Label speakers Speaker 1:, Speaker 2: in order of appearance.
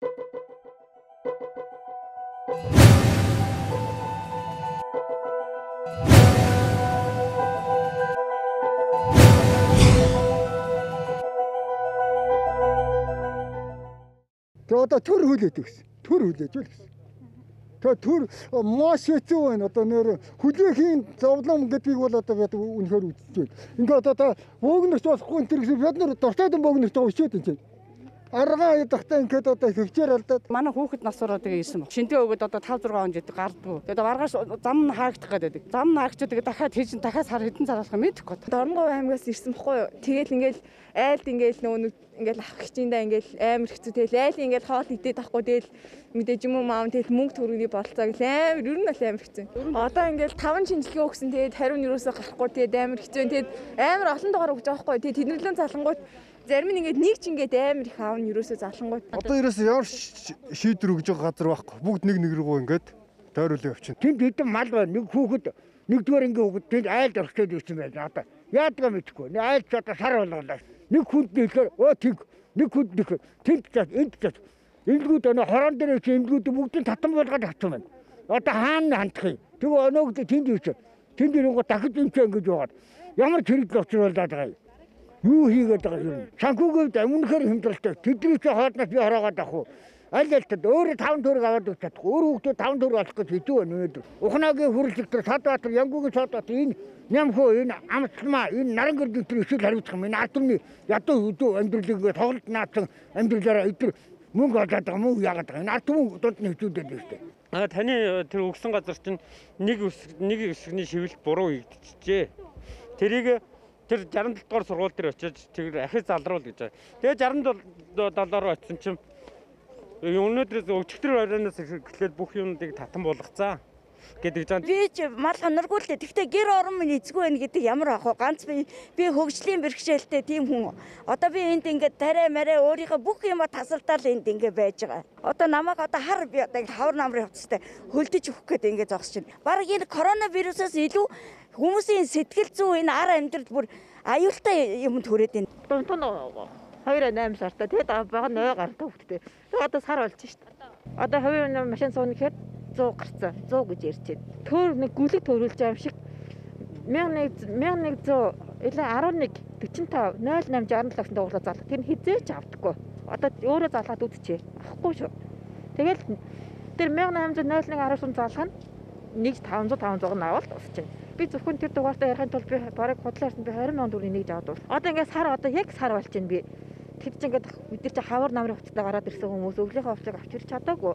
Speaker 1: Тэгээ одоо төр хүлээдэг гэсэн. Төр хүлээж үл гэсэн. Тэгээ төр маш хэцүү байна. Одоо нэр хүлээхийн зовлон гэдгийг бол одоо бид үнэхээр үзэж байна. Ингээд одоо бөөгнөрч болохгүй энэ гэсэн бид нар дуртайдан бөөгнөрч байгаа өчөөд энэ. Аргаа ядахтаа ингээд одоо хөвчээр алдаад
Speaker 2: манай хүүхэд насураа тэгээ ирсэн баг. Шиндээ өгöd одоо 5 6 он жидэг гардгүй. Тэгээд маргааш зам нь хаагдах гэдэг. Зам нь хаагчаад тэгээд дахиад хийж дахиад сар хэдэн цар болох юм мэдэхгүй.
Speaker 3: Дорногов аймгаас ирсэн бохгүй юу. Тэгэл ингээл айлд ингээл нөгөө ингээл ах хичээндээ ингээл амар хэцүү тэгэл айлын ингээл хоол идээд тахгүй тэгэл мэдээж юм уу маав тэгэл мөнгө төгрөгийн болцоо гэл амар ер нь бол амар хэцүү. Одоо ингээл 5 шинжилгээ өгсөн тэгээд хариу нь юусоо гарахгүй тэгээд амар хэцүү. Тэгээд амар олон дугаар өгч байгаа байхгүй. Тэгээд тэднэрлэн залангууд зарим нь ингээд нэг ч ингээд амар их аав нь юусоо залангууд.
Speaker 1: Одоо ерөөсөө ямар шийдвэр өгж байгаа газар байхгүй. Бүгд нэг рүү ингээд тойруулаа явчихна. Тэнд хэдэн мал байна. Нэг хүүхэд нэгдүгээр ингээ хүүхэд тэнд айлд орчиход ирсэн байна. Одоо яадгаа мэдхгүй. Айлд ч одоо сар болголоо. Нэг хүнд нэхэр тэг нэг хүнд нэхэр тэнд ч энд ч эмгүүд өнө хорон дээр чи эмгүүд бүгдийн татан болгоод авсан байна. Одоо хаана хандах юм? Тэг өнөөгд тэнд ирсэн. Тэнд ирэнгөө дахиж энэ ингэж яваад ямар зэрэг очруулаад байгаа юм. Юу хийгээд байгаа юм? Санхүүгээд өмнөхөр хэмжээлтэй тэдний чи хоолноос би хороогаад авах уу? Аль альтад өөрөө 5 төгрөг аваад өгч чадахгүй. Өөр хүүхдээ 5 төгрөг олох гэж хэдүү байна өнөөдөр. Ухнаагийн хүрлэгтэр Садбаатар, Янгугийн Садбаатар энэ Нямхөө энэ Амтмаа энэ Нарангэр дэвтэр ишил хариуцах юм. Энэ атомны ядуу хөдөө амьдралыг тоглолт наацсан амьдралаараа эдгээр мөнгө олоод байгаа мөн яагаад байгаа. Энэ атом дунд нь хэцүүдээд байна шүү дээ.
Speaker 4: Таны тэр өгсөн газар чинь нэг өсгний шивэлт буруу хийгдчихжээ. Тэр 67 дугаар сургууль дээр очиж тэр ахиц залруулж гэж байгаа. Тэгээ 67 руу очисон чинь өнөөдрөөс өчигдөр оройноос эхлээд бүх юмнуудыг татан болгоцаа гэдэг жаа.
Speaker 5: Би ч мал хоноргүй л дээ. Гэхдээ гэр орон минь эзгүй байна гэдэг ямар ах вэ? Ганц би хөгжлийн бэрхшээлтэй тийм хүн. Одоо би энд ингээд тариа мараа өөрийнхөө бүх юм тасалдаал энд ингээд байж байгаа. Одоо намайг одоо хар би одоо хавар намрын хувцастай хөлдөж өгөх гээд ингээд зогсож байна. Бараг энэ коронавирусаас илүү хүмүүсийн сэтгэл зүй энэ ар амьдрал бүр аюултай юм төрөөд байна.
Speaker 6: Тун 2-8 сартай тэгээд баг нь ой гартай хөвгттэй. Тэгээд одоо сар болж шít. Одоо хувийн машин сууна гэхэд 100 гарцсан. 100 гэж ярьж байна. Төр нэг гүлэг төрүүлж байгаа юм шиг 1100 илүү 11 45 08 67 дугуулаа залах. Тэр хизээч авдаггүй. Одоо өөрөө залгаад үдчихээ. Авахгүй шүү. Тэгэл тэр 1801 13 залах нь 1500 нь аваад тусчихна. Би зөвхөн тэр дугаартаа ярихын тулд би бараг худлаарсан би 20,000 төгрөгийг нэгж аваад бол. Одоо ингээд сар одоо яг сар болж байна би. Тэд чинь ингээд бид нар чи хавар намрын хувцастай гараад ирсэн хүмүүс өглөөхөө овчыг авчирч чадаагүй.